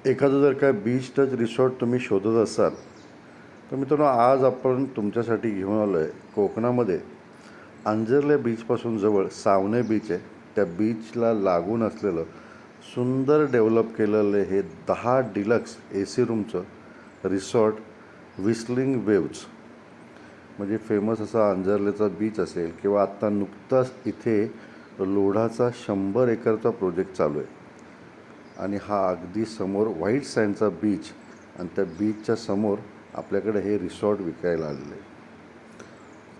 एखादं जर का बीच टच रिसॉर्ट तुम्ही शोधत असाल तर मित्रांनो, आज आपण तुमच्यासाठी घेऊन आलो आहे कोकणामध्ये अंजर्ले बीचपासून जवळ सावने बीच आहे. त्या बीचला लागून असलेलं सुंदर डेव्हलप केलेलं हे 10 डिलक्स ए सी रूमचं रिसॉर्ट व्हिस्लिंग वेव्ज. म्हणजे फेमस असा अंजर्लेचा बीच असेल किंवा आत्ता नुकताच इथे लोढाचा 100 एकरचा प्रोजेक्ट चालू आहे. आणि हा अगदी समोर व्हाईट सँडचा बीच आणि त्या बीचच्या समोर आपल्याकडे हे रिसॉर्ट विकायला आलेलं आहे.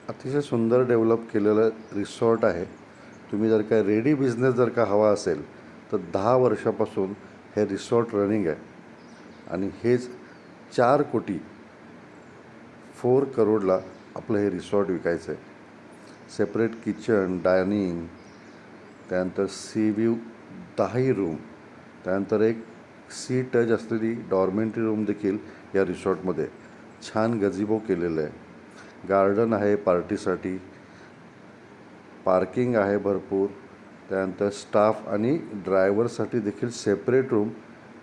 अतिशय सुंदर डेव्हलप केलेलं रिसॉर्ट आहे. तुम्ही जर का रेडी बिझनेस जर का हवा असेल तर 10 वर्षापासून हे रिसॉर्ट रनिंग आहे. आणि हेच 4 कोटी 4 करोडला आपलं हे रिसॉर्ट विकायचं आहे. सेपरेट किचन, डायनिंग, त्यानंतर सी व्ह्यू 10ही रूम, त्यानंतर एक सी टच असलेली डॉर्मेंटरी रूम देखील या रिसॉर्टमध्ये. छान गझिबो केलेलं आहे. गार्डन आहे पार्टीसाठी, पार्किंग आहे भरपूर. त्यानंतर स्टाफ आणि ड्रायव्हरसाठी देखील सेपरेट रूम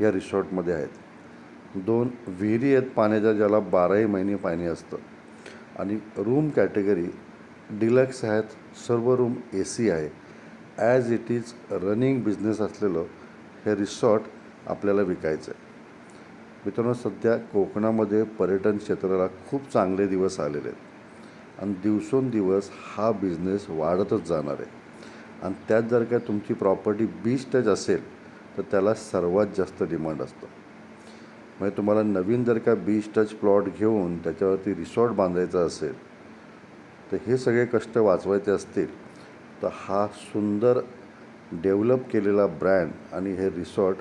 या रिसॉर्टमध्ये आहेत. 2 विहिरी आहेत पाण्याच्या, ज्याला 12ही महिने पाणी असतं. आणि रूम कॅटेगरी डिलक्स आहेत. सर्व रूम ए सी आहे. As it is running business असलेलं हे रिसॉर्ट आपल्याला विकायचं आहे. मित्रांनो, सध्या कोकणामध्ये पर्यटन क्षेत्राला खूप चांगले दिवस आलेले आहेत आणि दिवसेंदिवस हा बिझनेस वाढतच जाणार आहे. आणि त्यात जर का तुमची प्रॉपर्टी बीच टच असेल तर त्याला सर्वात जास्त डिमांड असतं. म्हणजे तुम्हाला नवीन जर का बीच टच प्लॉट घेऊन त्याच्यावरती रिसॉर्ट बांधायचा असेल तर हे सगळे कष्ट वाचवायचे असतील तर हा सुंदर डेव्हलप केलेला ब्रँड आणि हे रिसॉर्ट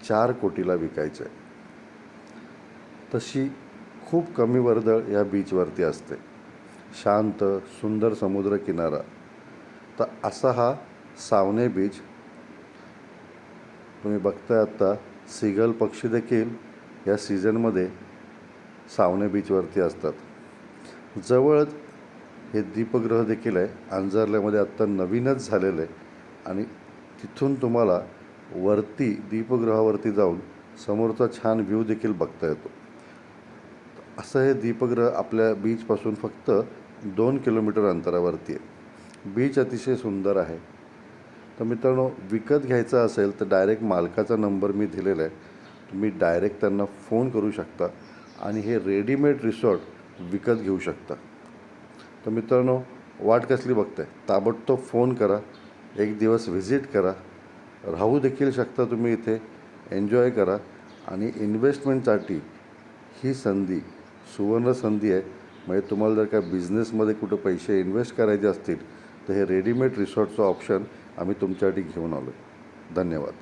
4 कोटीला विकायचं आहे. तशी खूप कमी वर्दळ या बीचवरती असते. शांत सुंदर समुद्रकिनारा. तर असा हा सावने बीच तुम्ही बघताय. आत्ता सीगल पक्षी देखील या सीझनमध्ये सावने बीचवरती असतात. जवळच हे दीपगृह देखील आहे. अंजर्ल्यामध्ये आत्ता नवीनच झालेलं आहे आणि तिथून तुम्हाला वरती दीपगृहावरती जाऊन समोरचा छान व्ह्यू देखील बघता येतो. असं हे दीपगृह आपल्या बीचपासून फक्त 2 किलोमीटर अंतरावरती आहे. बीच अतिशय सुंदर आहे. तर मित्रांनो, विकत घ्यायचं असेल तर डायरेक्ट मालकाचा नंबर मी दिलेला आहे. तुम्ही डायरेक्ट त्यांना फोन करू शकता आणि हे रेडीमेड रिसॉर्ट विकत घेऊ शकता. तर मित्रांनो, वाट कसली बघताय? ताबडतोब फोन करा. एक दिवस व्हिजिट करा. राहू देखील शकता तुम्ही इथे. एन्जॉय करा. आणि इन्व्हेस्टमेंटसाठी ही संधी सुवर्ण संधी आहे. म्हणजे तुम्हाला जर का बिझनेसमध्ये कुठं पैसे इन्व्हेस्ट करायचे असतील तर हे रेडीमेड रिसॉर्टचं ऑप्शन आम्ही तुमच्यासाठी घेऊन आलो आहे. धन्यवाद.